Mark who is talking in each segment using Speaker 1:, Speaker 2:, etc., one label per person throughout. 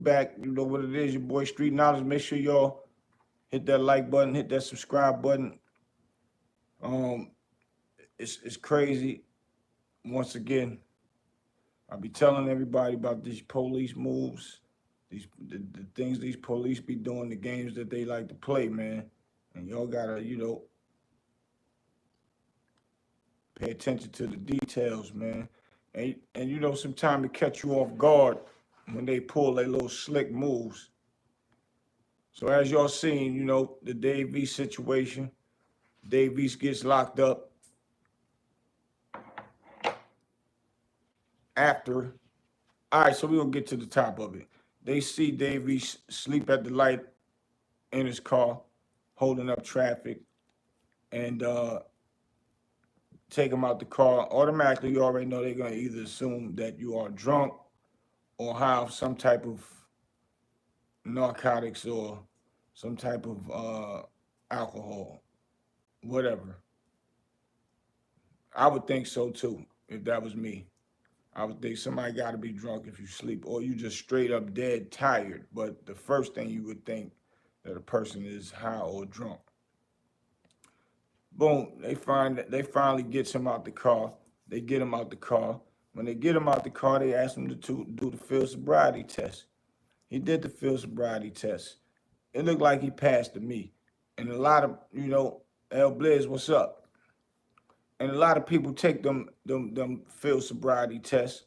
Speaker 1: back. You know what it is, your boy Street Knowledge. Make sure y'all hit that like button, hit that subscribe button. Um, it's crazy. Once again, I'll be telling everybody about these police moves, the things these police be doing, the games that they like to play, man. And y'all gotta, pay attention to the details, man. And sometimes it catch you off guard when they pull their little slick moves. So as y'all seen, the Dave East situation, Dave East gets locked up after. All right, so we're gonna get to the top of it. They see Dave East sleep at the light in his car, holding up traffic, and take him out the car. Automatically, you already know they're gonna either assume that you are drunk or have some type of narcotics or some type of alcohol, whatever. I would think so too, if that was me. I would think somebody got to be drunk if you sleep, or you just straight up dead tired. But the first thing you would think that a person is high or drunk. Boom, they finally gets him out the car. They get him out the car. When they get him out the car, they ask him to do the field sobriety test. He did the field sobriety test. It looked like he passed to me. And a lot of, L Blizz, what's up? And a lot of people take them field sobriety tests.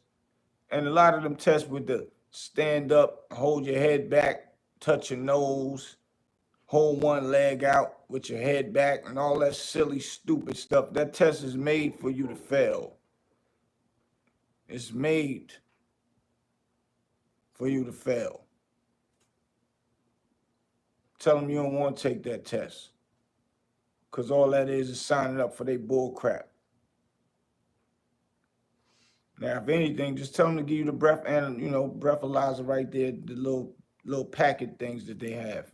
Speaker 1: And a lot of them tests with the stand up, hold your head back, touch your nose, hold one leg out with your head back, and all that silly, stupid stuff. That test is made for you to fail. It's made for you to fail. Tell them you don't want to take that test. Because all that is signing up for their bull crap. Now, if anything, just tell them to give you the breath and, breathalyzer right there, the little packet things that they have.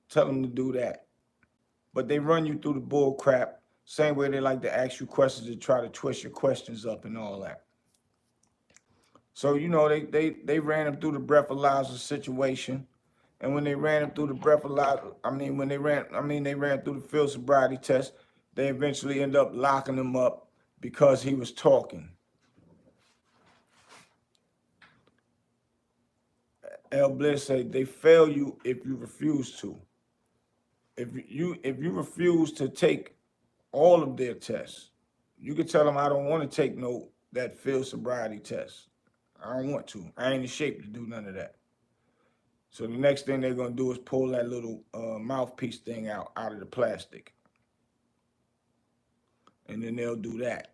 Speaker 1: Tell them to do that. But they run you through the bull crap, same way they like to ask you questions to try to twist your questions up and all that. So, they ran them through the breathalyzer situation. And when they ran him through the breathalyzer, they ran through the field sobriety test, they eventually end up locking him up because he was talking. L. Bliss said they fail you if you refuse to. If you refuse to take all of their tests, you can tell them I don't want to take that field sobriety test. I don't want to. I ain't in shape to do none of that. So the next thing they're gonna do is pull that little mouthpiece thing out of the plastic, and then they'll do that.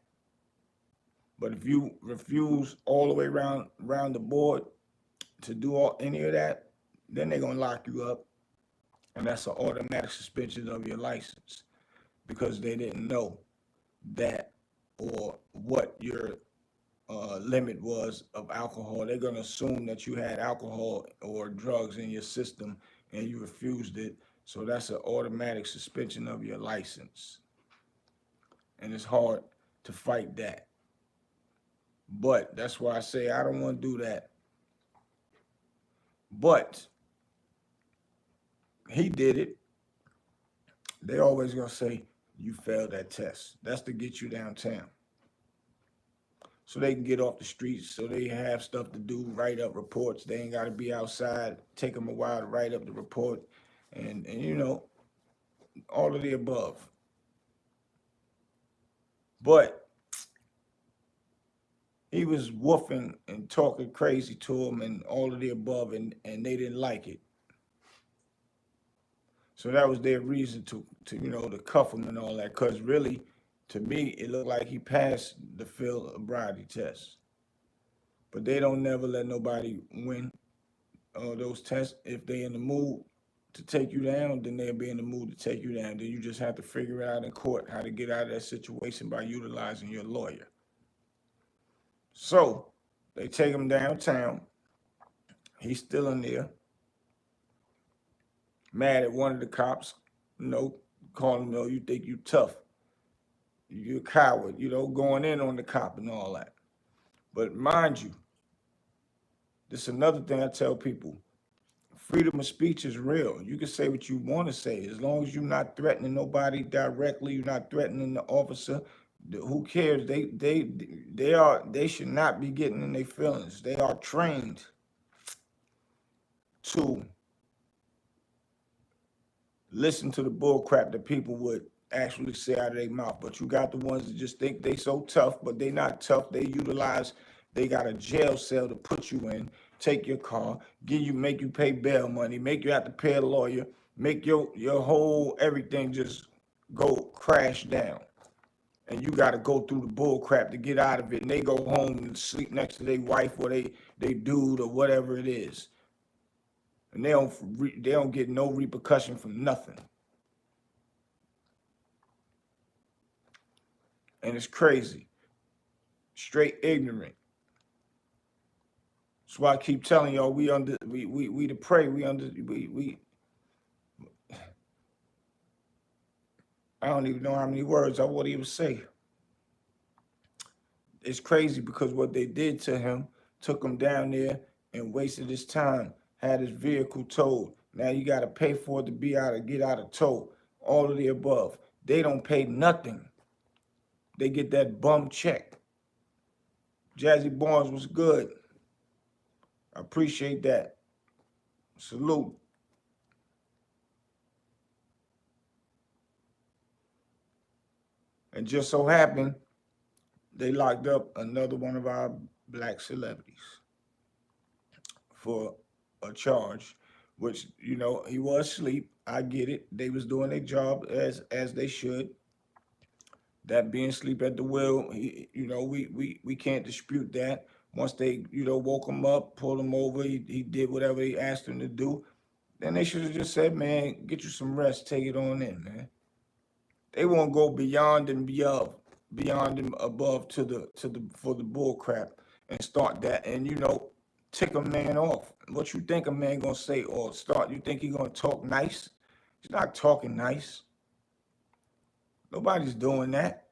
Speaker 1: But if you refuse all the way around the board to do any of that, then they're gonna lock you up, and that's an automatic suspension of your license because they didn't know that or what your limit was of alcohol. They're gonna assume that you had alcohol or drugs in your system and you refused it. So that's an automatic suspension of your license. And it's hard to fight that. But that's why I say I don't want to do that. But he did it. They always gonna say you failed that test. That's to get you downtown. So they can get off the streets, so they have stuff to do, write up reports. They ain't got to be outside. Take them a while to write up the report, and all of the above. But he was woofing and talking crazy to them and all of the above, and they didn't like it. So that was their reason to to cuff him and all that. Because really, to me, it looked like he passed the field sobriety test. But they don't never let nobody win those tests. If they in the mood to take you down, then they'll be in the mood to take you down. Then you just have to figure it out in court how to get out of that situation by utilizing your lawyer. So they take him downtown. He's still in there, mad at one of the cops, calling him, you think you tough. You're a coward, going in on the cop and all that. But mind you, This is another thing I tell people. Freedom of speech is real. You can say what you want to say as long as you're not threatening nobody directly. You're not threatening the officer. Who cares? They should not be getting in their feelings. They are trained to listen to the bull crap that people would actually say out of their mouth. But you got the ones that just think they so tough, but they not tough. They got a jail cell to put you in, take your car, make you pay bail money, make you have to pay a lawyer, make your whole everything just go crash down. And you got to go through the bull crap to get out of it. And they go home and sleep next to their wife or they dude or whatever it is. And they don't get no repercussion from nothing. And it's crazy. Straight ignorant. That's why I keep telling y'all we the prey. I don't even know how many words I would even say. It's crazy because what they did to him, took him down there and wasted his time, had his vehicle towed. Now you got to pay for it to get out of tow. All of the above. They don't pay nothing. They get that bum check. Jazzy Barnes was good. I appreciate that. Salute. And just so happened, they locked up another one of our black celebrities for a charge, which, you know, he was asleep. I get it. They was doing their job as they should. That being asleep at the wheel, we can't dispute that. Once they, woke him up, pulled him over, he did whatever they asked him to do. Then they should have just said, man, get you some rest, take it on in, man. They won't go beyond and beyond and above for the bull crap and start that and tick a man off. What you think a man gonna say or start? You think he gonna talk nice? He's not talking nice. Nobody's doing that.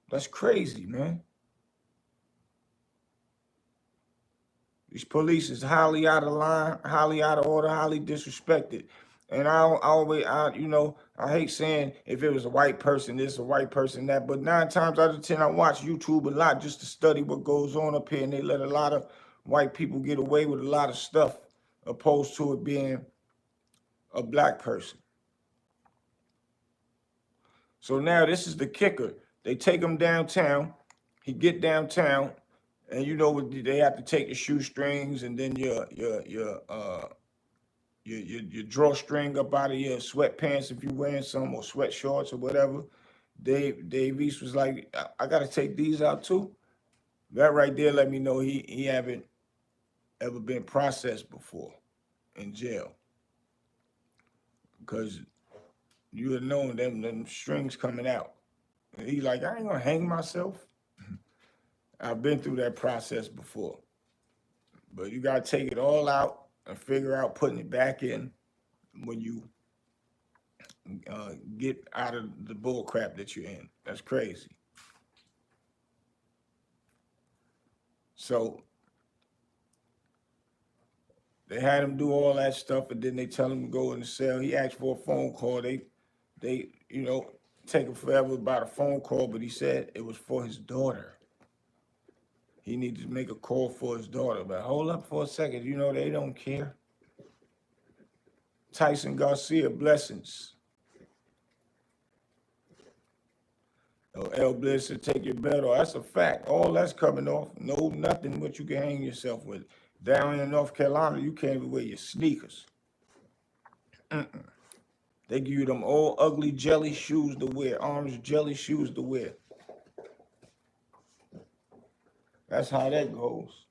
Speaker 1: That's crazy, man. These police is highly out of line, highly out of order, highly disrespected. And I hate saying if it was a white person this, a white person that, but 9 times out of 10, I watch YouTube a lot just to study what goes on up here, and they let a lot of white people get away with a lot of stuff opposed to it being a black person. So now this is the kicker. They take him downtown. He get downtown, and they have to take your shoestrings and then your drawstring up out of your sweatpants if you're wearing some, or sweat shorts or whatever. Dave East was like, I got to take these out too. That right there let me know he haven't ever been processed before in jail, because you would know them strings coming out. And he's like, I ain't gonna hang myself. I've been through that process before. But you gotta take it all out and figure out putting it back in when you get out of the bull crap that you're in. That's crazy. So they had him do all that stuff, and then they tell him to go in the cell. He asked for a phone call. They take him forever about a phone call, but he said it was for his daughter. He needed to make a call for his daughter. But hold up for a second. They don't care. Tyson Garcia, blessings. L. Bliss said, take your belt off. That's a fact. All that's coming off. No, nothing what you can hang yourself with. Down in North Carolina, you can't even wear your sneakers. They give you them old ugly jelly shoes to wear, orange jelly shoes to wear. That's how that goes.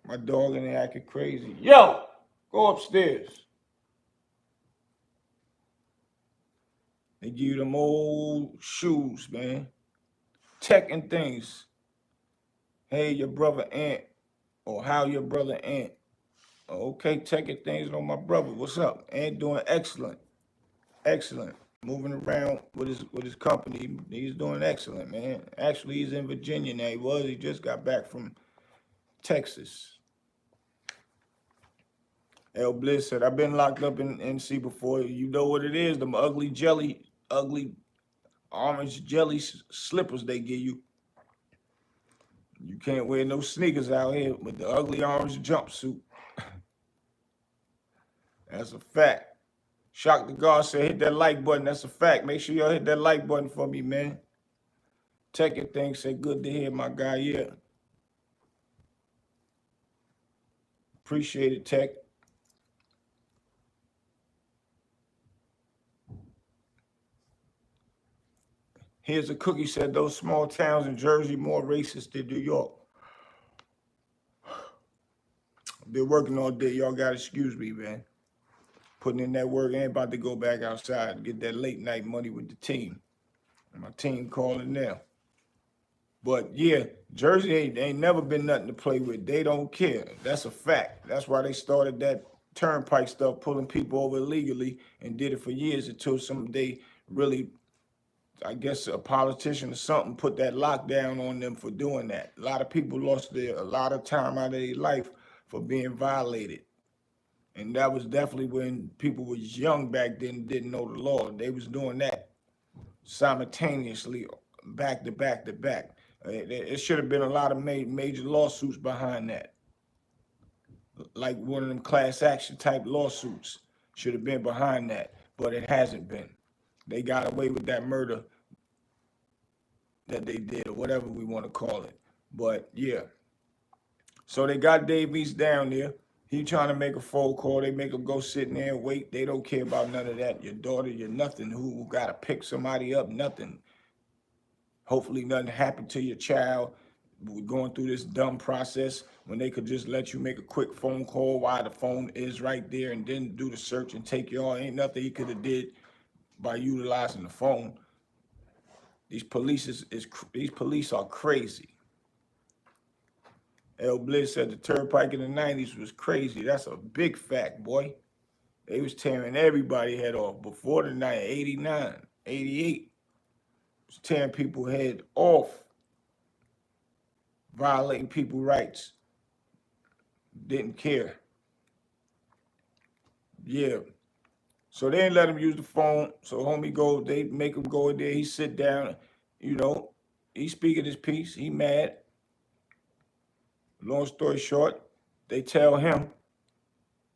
Speaker 1: My dog in there acting crazy. Yo, go upstairs. They give you them old shoes, man. Tech and things. Hey, your brother Ant, or how your brother Ant. Okay, Tech and things on my brother. What's up? Ant doing excellent. Excellent. Moving around with his company. He's doing excellent, man. Actually, he's in Virginia now. He just got back from Texas. El Bliss said, I've been locked up in NC before. You know what it is, them ugly orange jelly slippers they give you. You can't wear no sneakers out here with the ugly orange jumpsuit. That's a fact. Shock the God said, hit that like button. That's a fact. Make sure y'all hit that like button for me, man. Tech your thing. Say, good to hear, my guy. Yeah. Appreciate it, Tech. Here's a cookie said, those small towns in Jersey more racist than New York. Been working all day. Y'all got to excuse me, man. Putting in that work. Ain't about to go back outside and get that late night money with the team. And my team calling now. But yeah, Jersey ain't never been nothing to play with. They don't care. That's a fact. That's why they started that turnpike stuff, pulling people over illegally, and did it for years until they really, I guess a politician or something put that lockdown on them for doing that. A lot of people lost a lot of time out of their life for being violated. And that was definitely when people was young back then, didn't know the law. They was doing that simultaneously, back to back to back. It should have been a lot of major lawsuits behind that. Like one of them class action type lawsuits should have been behind that, but it hasn't been. They got away with that murder that they did, or whatever we want to call it. But yeah. So they got Dave East down there. He trying to make a phone call. They make him go sit in there and wait. They don't care about none of that. Your daughter, you're nothing. Who got to pick somebody up? Nothing. Hopefully nothing happened to your child. We're going through this dumb process when they could just let you make a quick phone call while the phone is right there and then do the search and take you all. Ain't nothing he could have did by utilizing the phone. These police are crazy. El Bliss said the turnpike in the 90s was crazy. That's a big fact, boy. They was tearing everybody head off before the 89, 88. Was tearing people head off, violating people's rights. Didn't care. Yeah. So they didn't let him use the phone. So homie they make him go in there. He sit down, he speaking his piece. He mad. Long story short, they tell him,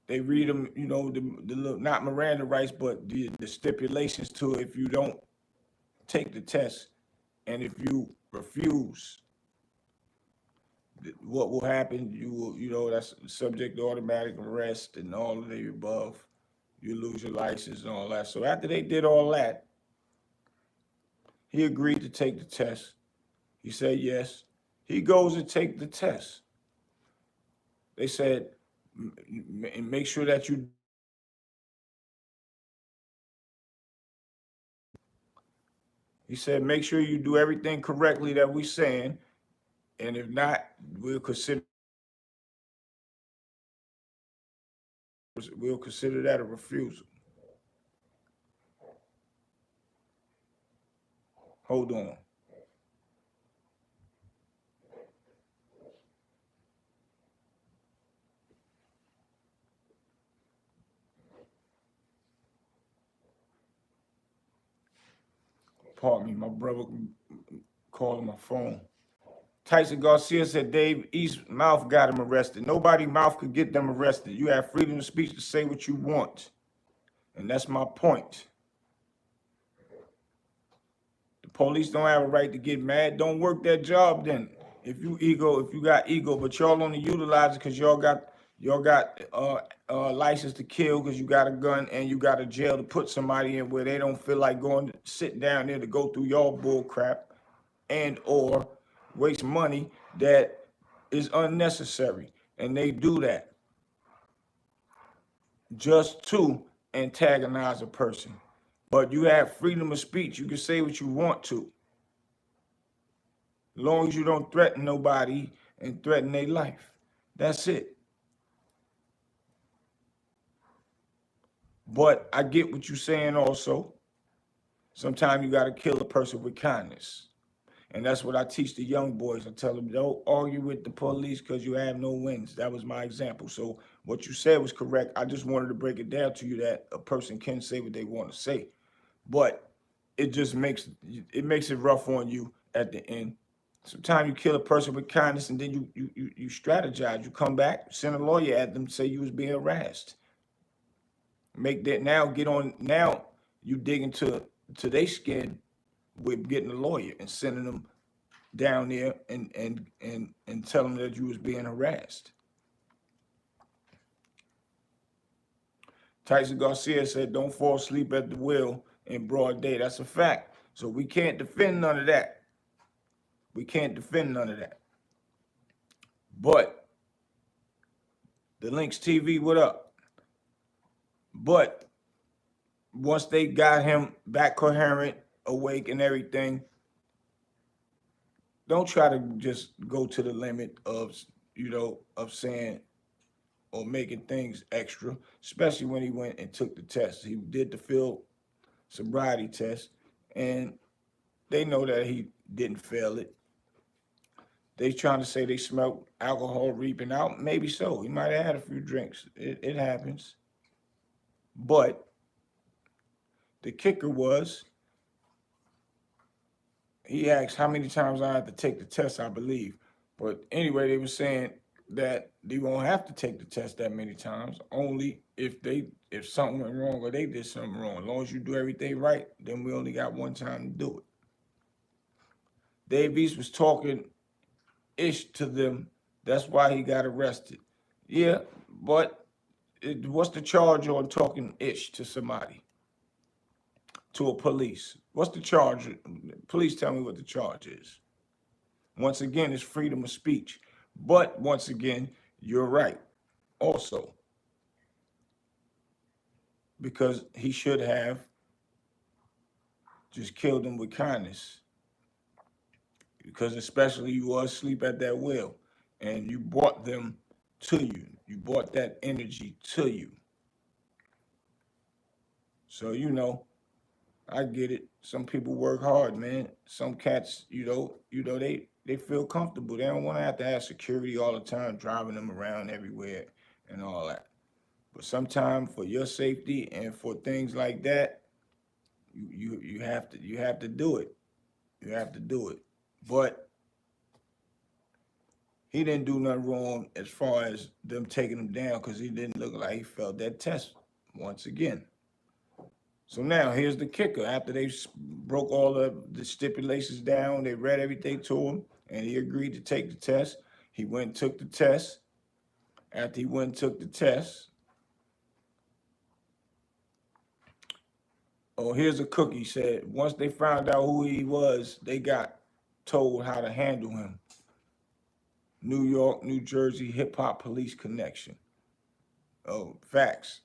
Speaker 1: they read him, the not Miranda rights, but the stipulations to it. If you don't take the test and if you refuse, what will happen? You will, that's subject to automatic arrest and all of the above. You lose your license and all that. So after they did all that, he agreed to take the test. He said yes. He goes and take the test. They said, make sure that you. He said, make sure you do everything correctly that we saying, and if not, we'll consider that a refusal. Hold on. Pardon me, my brother calling my phone. Tyson Garcia said Dave East's mouth got him arrested. Nobody mouth could get them arrested. You have freedom of speech to say what you want. And that's my point. The police don't have a right to get mad. Don't work that job then. If you got ego, but y'all only utilize it because y'all got license to kill because you got a gun and you got a jail to put somebody in where they don't feel like going sit down there to go through y'all bull crap and or waste money that is unnecessary. And they do that just to antagonize a person. But you have freedom of speech. You can say what you want to. As long as you don't threaten nobody and threaten their life. That's it. But I get what you're saying also. Sometimes you got to kill a person with kindness. And that's what I teach the young boys. I tell them, don't argue with the police because you have no wins. That was my example. So what you said was correct. I just wanted to break it down to you that a person can say what they want to say, but it just makes it rough on you at the end. Sometimes you kill a person with kindness, and then you strategize. You come back, send a lawyer at them, say you was being harassed. Make that now get on. Now you dig into their skin with getting a lawyer and sending them down there and tell them that you was being harassed. Tyson Garcia said, "Don't fall asleep at the wheel in broad day." That's a fact. So we can't defend none of that. We can't defend none of that. But the Lynx TV, what up? But once they got him back coherent, awake and everything, don't try to just go to the limit of, of saying or making things extra, especially when he went and took the test. He did the field sobriety test, and they know that he didn't fail it. They trying to say they smelled alcohol reaping out. Maybe so. He might have had a few drinks. It happens. But the kicker was, he asked how many times I had to take the test, I believe. But anyway, they were saying that they won't have to take the test that many times, only if something went wrong or they did something wrong. As long as you do everything right, then we only got one time to do it. Dave East was talking ish to them. That's why he got arrested. Yeah, but what's the charge on talking ish to somebody? To a police? What's the charge? Please tell me what the charge is. Once again, it's freedom of speech. But once again, you're right also. Because he should have just killed him with kindness. Because especially you was asleep at that wheel and you brought them to you. You brought that energy to you. So, I get it. Some people work hard, man. Some cats, they feel comfortable. They don't want to have to have security all the time, driving them around everywhere and all that. But sometimes for your safety and for things like that, you have to do it. You have to do it. But he didn't do nothing wrong as far as them taking him down, because he didn't look like he failed that test once again. So now here's the kicker. After they broke all the stipulations down, they read everything to him, and he agreed to take the test. He went and took the test. After he went and took the test, here's a cookie. Said once they found out who he was, they got told how to handle him. New York, New Jersey, hip hop police connection. Oh, facts.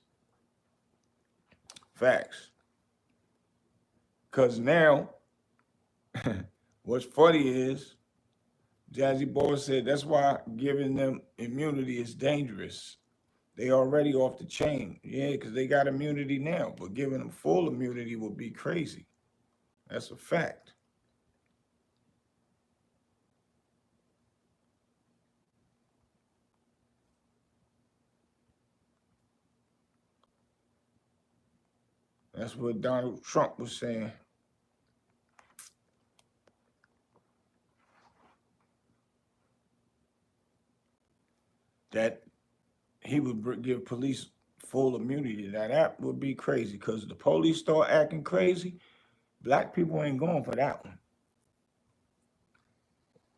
Speaker 1: Facts. Because now, what's funny is, Jazzy Boy said that's why giving them immunity is dangerous. They already off the chain. Yeah, because they got immunity now. But giving them full immunity would be crazy. That's a fact. That's what Donald Trump was saying. That he would give police full immunity. Now that would be crazy, because the police start acting crazy, black people ain't going for that one.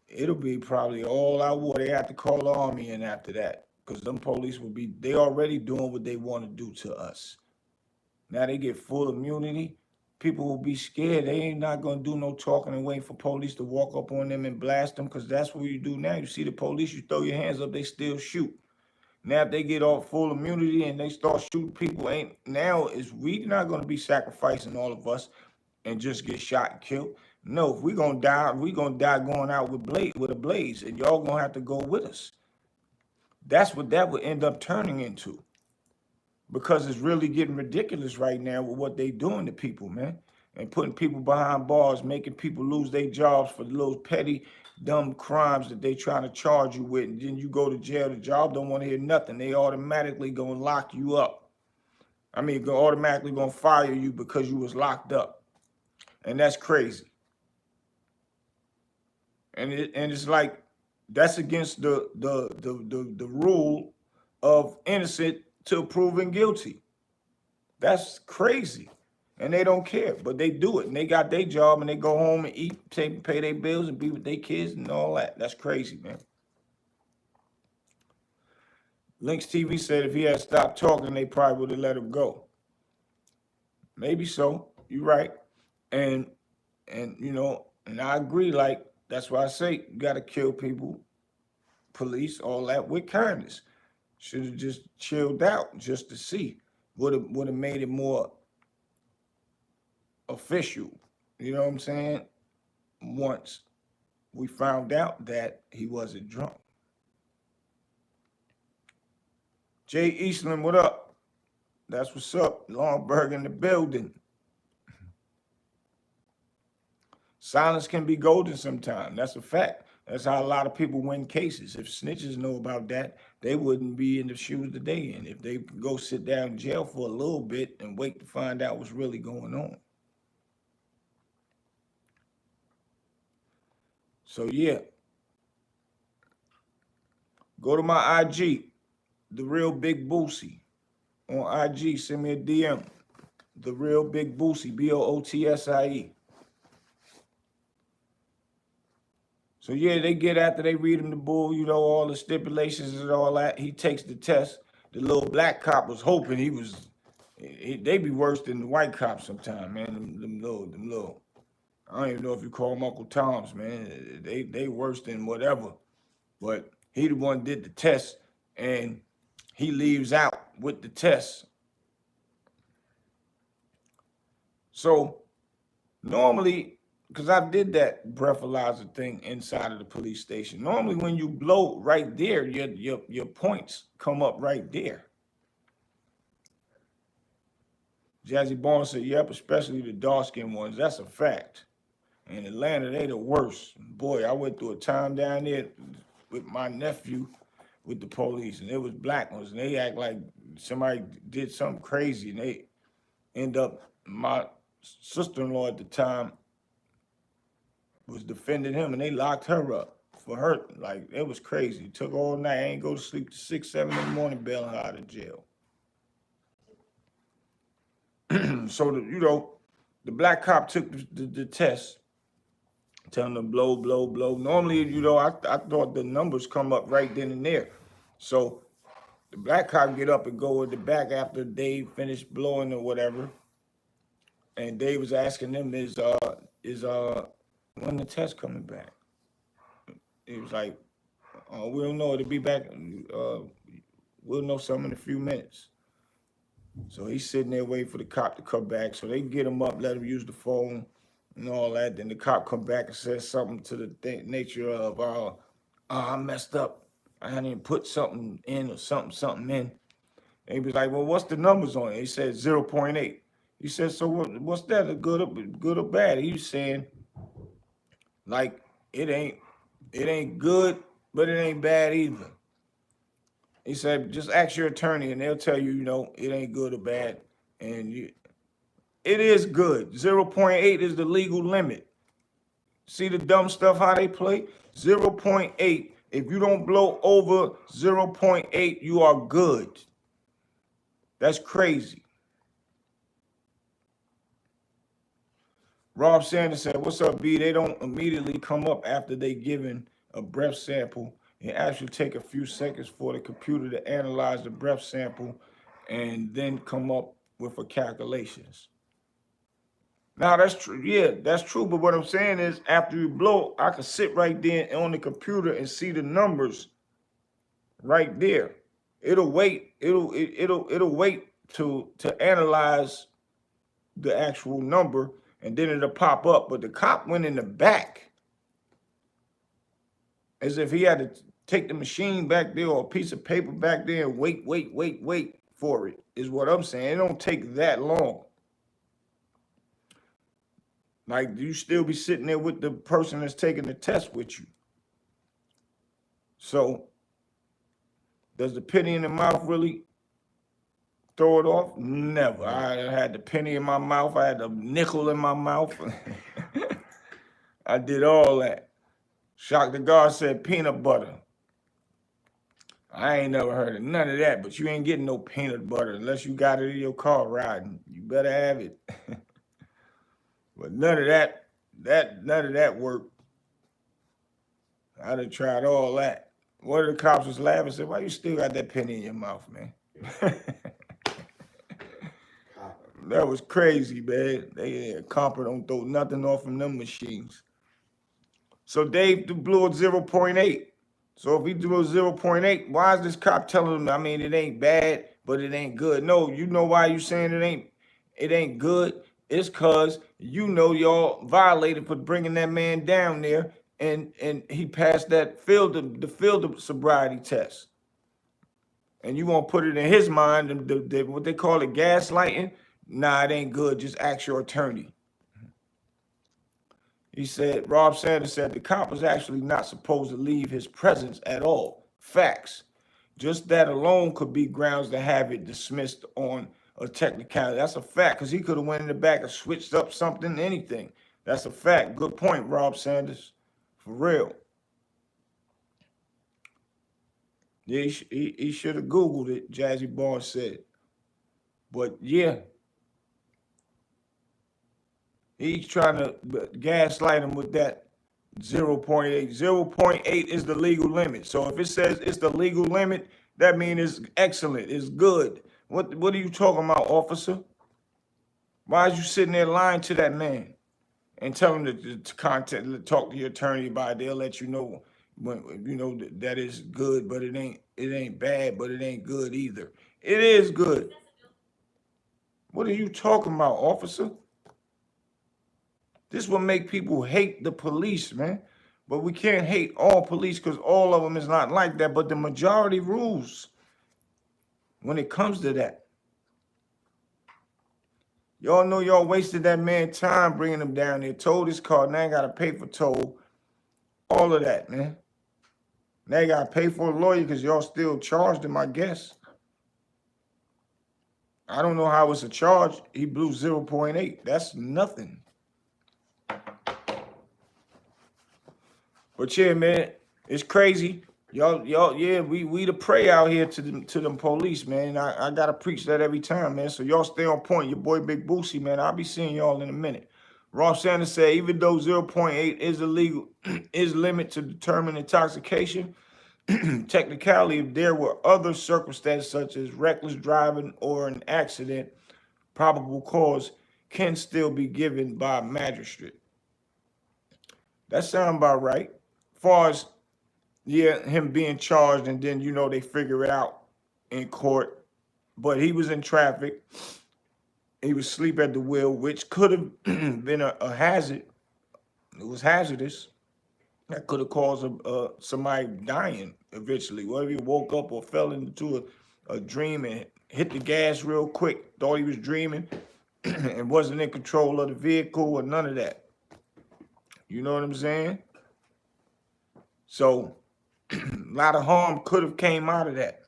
Speaker 1: It'll be probably all out war. They have to call the army in after that, because them police they already doing what they want to do to us. Now they get full immunity. People will be scared. They ain't not going to do no talking and waiting for police to walk up on them and blast them, because that's what you do now. You see the police, you throw your hands up, they still shoot. Now if they get all full immunity and they start shooting people, we not going to be sacrificing all of us and just get shot and killed. No, if we're going to die, we're going to die going out with a blaze, and y'all going to have to go with us. That's what that would end up turning into, because it's really getting ridiculous right now with what they doing to people, man. and putting people behind bars, making people lose their jobs for little petty, dumb crimes that they trying to charge you with. And then you go to jail. The job don't want to hear nothing. They automatically going to lock you up. I mean, automatically going to fire you because you was locked up. And that's crazy. And it's like, that's against the rule of innocent till proven guilty. That's crazy. And they don't care, but they do it. And they got their job and they go home and eat, pay their bills and be with their kids and all that. That's crazy, man. Lynx TV said if he had stopped talking, they probably would have let him go. Maybe so. You're right. And you know, and I agree, like, that's why I say you gotta kill people, police, all that with kindness. Should have just chilled out just to see. Would have made it more official. You know what I'm saying? Once we found out that he wasn't drunk. Jay Eastland, what up? That's what's up. Longberg in the building. Silence can be golden sometimes. That's a fact. That's how a lot of people win cases. If snitches know about that, they wouldn't be in the shoes that they in. If they go sit down in jail for a little bit and wait to find out what's really going on. So yeah. Go to my IG, The Real Big Boosie. On IG, send me a DM. The Real Big Boosie, BOOTSIE. So yeah, they get after they read him the bull, you know, all the stipulations and all that. He takes the test. The little black cop was hoping they be worse than the white cops sometimes, man. Them little, I don't even know if you call them Uncle Toms, man. They worse than whatever. But he the one did the test, and he leaves out with the test. So normally, because I did that breathalyzer thing inside of the police station. Normally, when you blow right there, your points come up right there. Jazzy Barnes said, yep, especially the dark-skinned ones. That's a fact. In Atlanta, they the worst. Boy, I went through a time down there with my nephew with the police, and it was black ones, and they act like somebody did something crazy, and they end up, my sister-in-law at the time was defending him, and they locked her up for her. Like, it was crazy. It took all night. I ain't go to sleep to 6, 7 in the morning bailing her out of jail. So, the black cop took the test, telling them blow, blow, blow. Normally, I thought the numbers come up right then and there. So the black cop get up and go in the back after Dave finished blowing or whatever. And Dave was asking them, is when the test coming back? He was like, we don't know. It'll be back. We'll know something in a few minutes. So he's sitting there waiting for the cop to come back. So they get him up, let him use the phone and all that. Then the cop come back and says something to the nature of, I messed up. I didn't put something in or something in. And he was like, well, what's the numbers on it? He said 0.8. He said, so what's that, good or bad? He was saying, like, it ain't good, but it ain't bad either. He said, just ask your attorney and they'll tell you, it ain't good or bad. And it is good. 0.8 is the legal limit. See the dumb stuff, how they play? 0.8. If you don't blow over 0.8, you are good. That's crazy. Rob Sanders said, what's up, B? They don't immediately come up after they given a breath sample. It actually take a few seconds for the computer to analyze the breath sample and then come up with a calculations. Now, that's true. Yeah, that's true. But what I'm saying is after you blow, I can sit right there on the computer and see the numbers right there. It'll wait. It'll wait to analyze the actual number, and then it'll pop up. But the cop went in the back as if he had to take the machine back there or a piece of paper back there and wait for it, is what I'm saying. It don't take that long. Like, you still be sitting there with the person that's taking the test with you. So, does the penny in the mouth really throw it off? Never. I had the penny in my mouth. I had the nickel in my mouth. I did all that. Shock the God said peanut butter. I ain't never heard of none of that, but you ain't getting no peanut butter unless you got it in your car riding. You better have it. But none of that worked. I done tried all that. One of the cops was laughing and said, "Why you still got that penny in your mouth, man?" That was crazy, man. They Compa don't throw nothing off from them machines. So Dave blew a 0.8. So if he drew a 0.8, why is this cop telling him, I mean, it ain't bad, but it ain't good? No, you know why you saying it ain't good? It's cause you know y'all violated for bringing that man down there, and he passed that the field sobriety test. And you won't put it in his mind, what they call it, gaslighting. Nah, it ain't good. Just ask your attorney. He said, Rob Sanders said the cop was actually not supposed to leave his presence at all. Facts. Just that alone could be grounds to have it dismissed on a technicality. That's a fact, because he could have went in the back and switched up something, anything. That's a fact. Good point, Rob Sanders. For real. Yeah, he should have Googled it, Jazzy Barnes said. But yeah, he's trying to gaslight him with that 0.8. 0.8 is the legal limit. So if it says it's the legal limit, that means it's excellent, it's good. What are you talking about, officer? Why is you sitting there lying to that man and tell him to talk to your attorney about it? They'll let you know when you know that is good, but it ain't bad, but it ain't good either. It is good. What are you talking about, officer? This will make people hate the police, man. But we can't hate all police because all of them is not like that. But the majority rules when it comes to that. Y'all know y'all wasted that man time bringing him down there. Towed his car. Now you got to pay for toll. All of that, man. Now you got to pay for a lawyer because y'all still charged him, I guess. I don't know how it's a charge. He blew 0.8. That's nothing. But yeah, man, it's crazy. Y'all, yeah, we the prey out here to them police, man. I gotta preach that every time, man. So y'all stay on point. Your boy Big Boosie, man. I'll be seeing y'all in a minute. Rob Sanders said, even though 0.8 is illegal, is limit to determine intoxication, technically, if there were other circumstances such as reckless driving or an accident, probable cause can still be given by a magistrate. That sounds about right. As far as, yeah, him being charged and then, you know, they figure it out in court. But he was in traffic. He was asleep at the wheel, which could have been a hazard. It was hazardous. That could have caused somebody dying eventually. Whether he woke up or fell into a dream and hit the gas real quick, thought he was dreaming and wasn't in control of the vehicle or none of that. You know what I'm saying? So a lot of harm could have came out of that.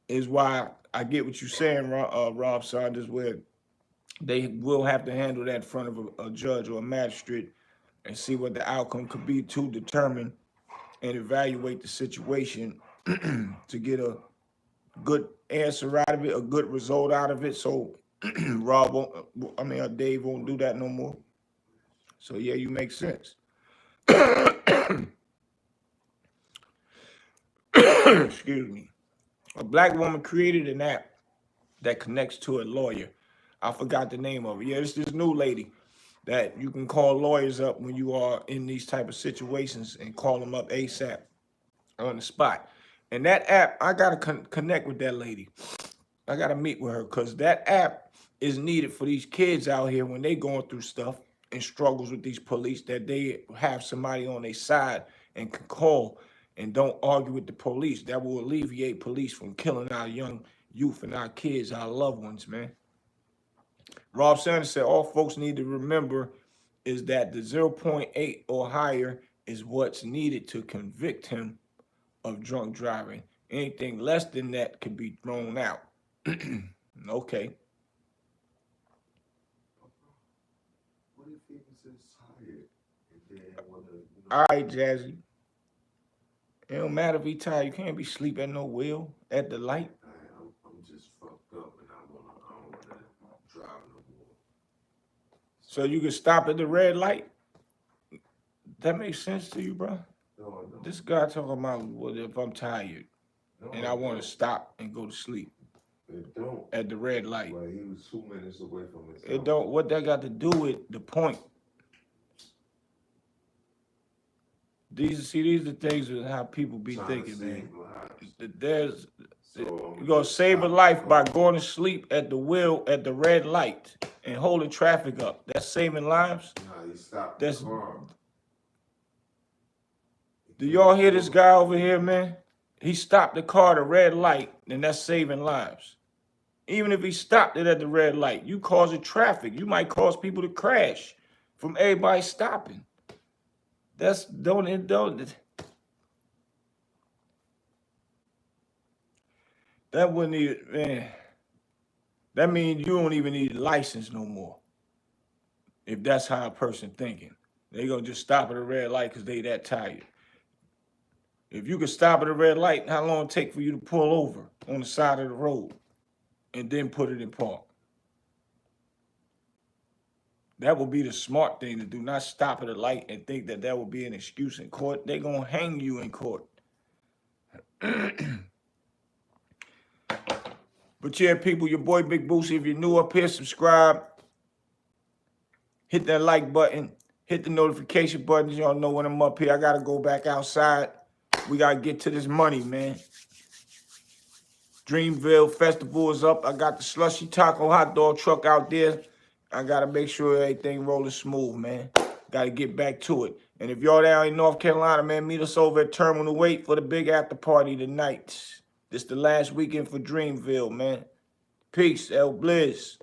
Speaker 1: Is why I get what you're saying, Rob Sanders, where they will have to handle that in front of a judge or a magistrate and see what the outcome could be to determine and evaluate the situation to get a good answer out of it, a good result out of it. So Dave won't do that no more. So yeah, you make sense. Excuse me. A black woman created an app that connects to a lawyer. I forgot the name of it. Yeah, it's this new lady that you can call lawyers up when you are in these type of situations and call them up ASAP on the spot. And that app, I got to connect with that lady. I got to meet with her because that app is needed for these kids out here when they going through stuff and struggles with these police, that they have somebody on their side and can call and don't argue with the police. That will alleviate police from killing our young youth and our kids, our loved ones, man. Rob Sanders said all folks need to remember is that the 0.8 or higher is what's needed to convict him of drunk driving. Anything less than that can be thrown out. Okay.
Speaker 2: What if he was just tired and then
Speaker 1: All right, Jazzy. It don't matter if he tired. You can't be sleep at no wheel at the light.
Speaker 2: I'm just fucked up and I don't wanna drive no more.
Speaker 1: So you can stop at the red light. That makes sense to you, bro?
Speaker 2: No,
Speaker 1: This guy talking about what if I'm tired and I want to stop and go to sleep
Speaker 2: It don't.
Speaker 1: at the red light.
Speaker 2: Well, he was 2 minutes away from his house.
Speaker 1: It don't. What that got to do with the point? These are the things of how people be thinking, man. There's you're gonna save a life by going to sleep at the wheel at the red light and holding traffic up. That's saving lives.
Speaker 2: Nah, he stopped
Speaker 1: That's.
Speaker 2: the car.
Speaker 1: Do y'all hear this guy over here, man? He stopped the car at a red light, and that's saving lives. Even if he stopped it at the red light, you causing traffic. You might cause people to crash from everybody stopping. That's don't. That wouldn't even, man. That means you don't even need a license no more. If that's how a person thinking, they gonna just stop at a red light because they that tired. If you could stop at a red light, how long it take for you to pull over on the side of the road and then put it in park? That would be the smart thing to do, not stop at a light and think that that would be an excuse in court. They're going to hang you in court. But yeah, people, your boy Big Boosie. If you're new up here, subscribe. Hit that like button. Hit the notification button. Y'all know when I'm up here. I got to go back outside. We got to get to this money, man. Dreamville Festival is up. I got the slushy taco hot dog truck out there. I got to make sure everything rolling smooth, man. Got to get back to it. And if y'all down in North Carolina, man, meet us over at Terminal 8 for the big after party tonight. This the last weekend for Dreamville, man. Peace, El Blizz.